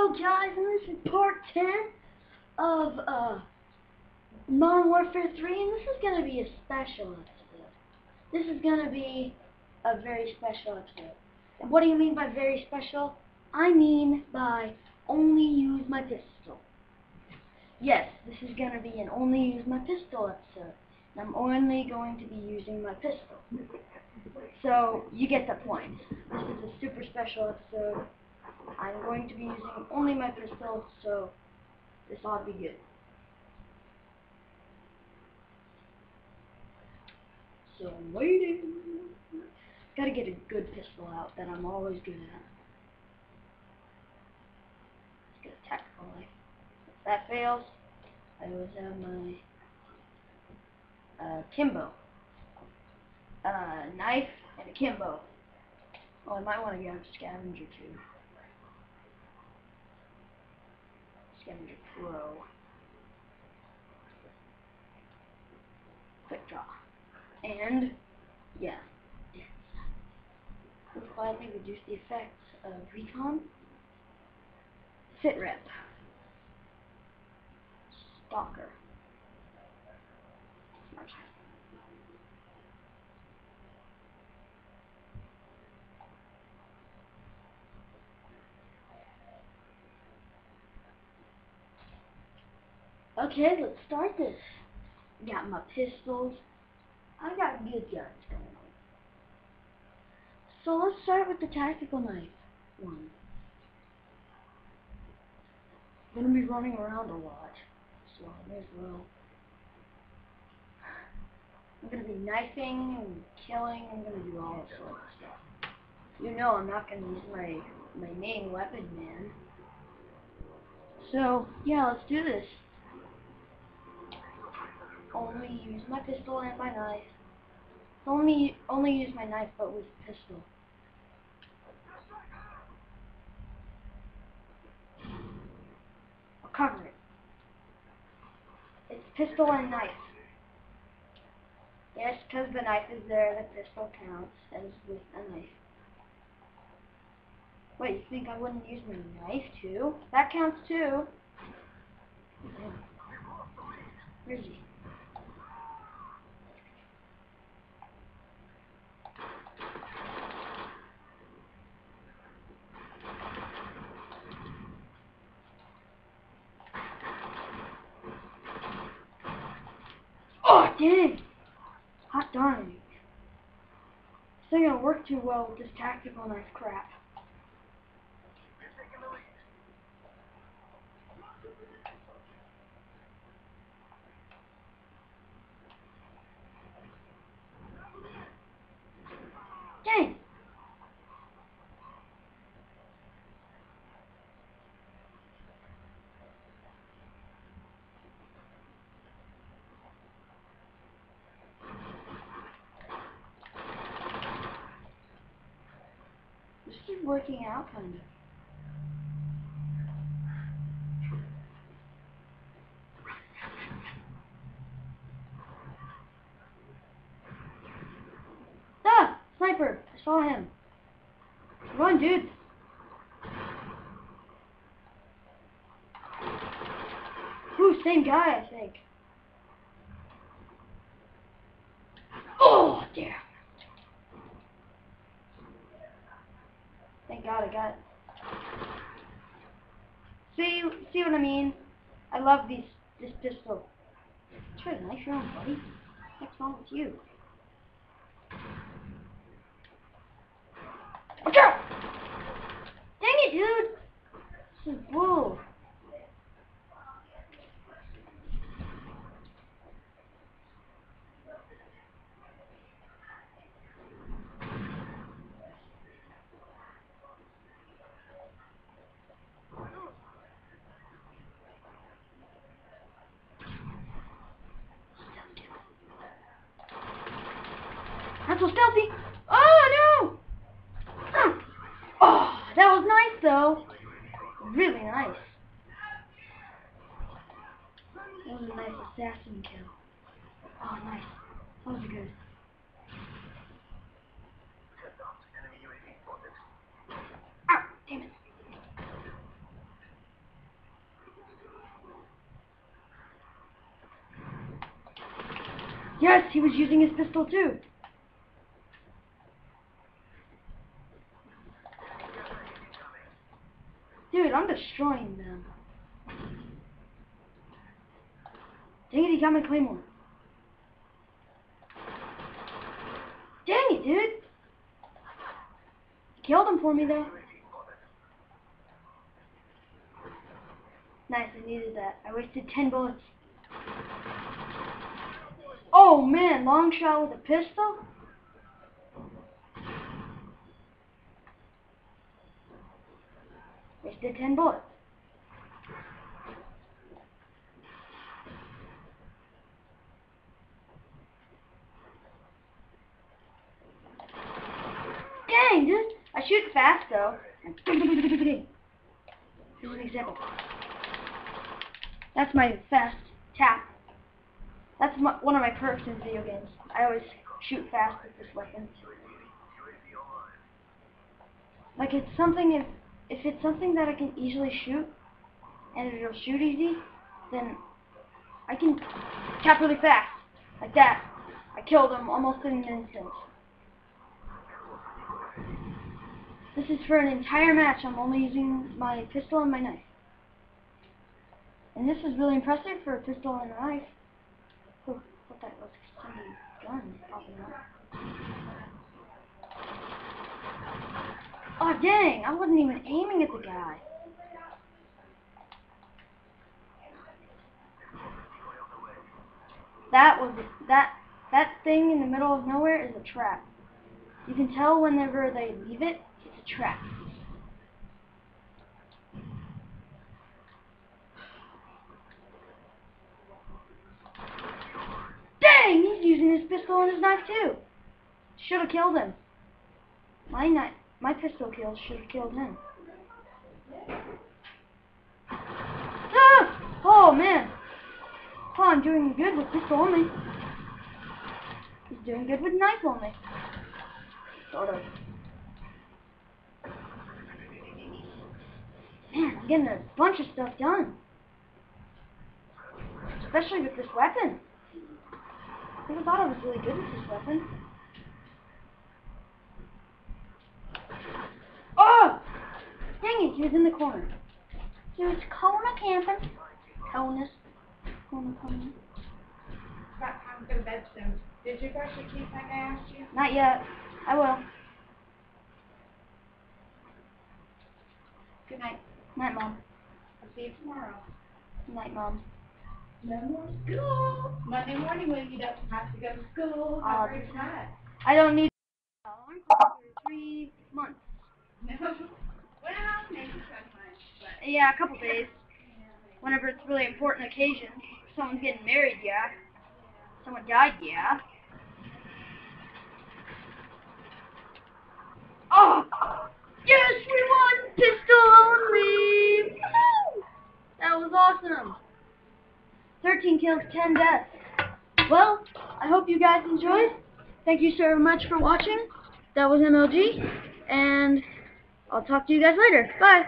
Hello guys, and this is part 10 of Modern Warfare 3, and this is going to be a special episode. This is going to be a very special episode. And what do you mean by very special? I mean by only use my pistol. Yes, this is going to be an only use my pistol episode. And I'm only going to be using my pistol. So, you get the point. This is a super special episode. I'm going to be using only my pistol, so this ought to be good. So I'm waiting. Gotta get a good pistol out that I'm always good at. Let's get a tactical knife. If that fails, I always have my Kimbo. Knife and a Kimbo. Oh, I might want to get a scavenger too. Scavenger Pro. Quick draw. And, yeah. We'll quietly reduce the effects of recon. Sit rep. Stalker. Smart. Okay, let's start this. Got my pistols. I got good guns going on. So let's start with the tactical knife one. I'm gonna be running around a lot, so I may as well. I'm gonna be knifing and killing. I'm gonna do all this sort of stuff. You know I'm not gonna use my main weapon, man. So yeah, let's do this. Only use my pistol and my knife. Only use my knife, but with pistol. I'll cover it. It's pistol and knife. Yes, because the knife is there, the pistol counts as with a knife. Wait, you think I wouldn't use my knife too? That counts too. Where is he? Oh, dang! Hot darn. This ain't gonna work too well with this tactical knife crap. Dang! This is working out, kind of. Ah! Sniper! I saw him. Run, dude! Ooh, same guy, I think. Oh, damn. Thank God I got it. See what I mean? I love this pistol. Try to knife your own buddy. What's wrong with you? Watch out! Dang it, dude! This is bull. Not so stealthy! Oh, no! Oh, that was nice, though. Really nice. That was a nice assassin kill. Oh, nice. That was good. Ow, damn it. Yes, he was using his pistol too. Dude, I'm destroying them. Dang it, he got my claymore. Dang it, dude. He killed him for me, though. Nice, I needed that. I wasted 10 bullets. Oh, man, long shot with a pistol? Wasted 10 bullets. Dang, dude. I shoot fast, though. Here's an example. That's my fast tap. That's one of my perks in video games. I always shoot fast with this weapon. Like, it's something, if it's something that I can easily shoot, and it'll shoot easy, then I can tap really fast. Like that. I killed him almost in an instant. This is for an entire match. I'm only using my pistol and my knife. And this is really impressive for a pistol and a knife. Oh, what that was somebody's gun popping up. Oh dang, I wasn't even aiming at the guy. That thing in the middle of nowhere is a trap. You can tell whenever they leave it, it's a trap. Dang, he's using his pistol and his knife too. Should have killed him. My pistol kill should have killed him. Ah! Oh man. Oh, I'm doing good with pistol only. He's doing good with knife only. Sort of. Man, I'm getting a bunch of stuff done. Especially with this weapon. I never thought I was really good with this weapon. Oh! Dang it, he was in the corner. He was corner camping. Conus. Corner. It's about time to go to bed soon. Did you brush your teeth like I asked you? Not yet. I will. Good night. Night, Mom. I'll see you tomorrow. Night, Mom. No more school. Monday morning when you don't have to go to school. How great is that? I don't need alarm clock for 3 months. No. Well, maybe 7 months. But Yeah, a couple days. Whenever it's really important occasion. Someone's getting married, yeah. Someone died, yeah. Oh! Yes, we won! Pistol only! Woo! That was awesome. 13 kills, 10 deaths. Well, I hope you guys enjoyed. Thank you so much for watching. That was MLG, and I'll talk to you guys later. Bye!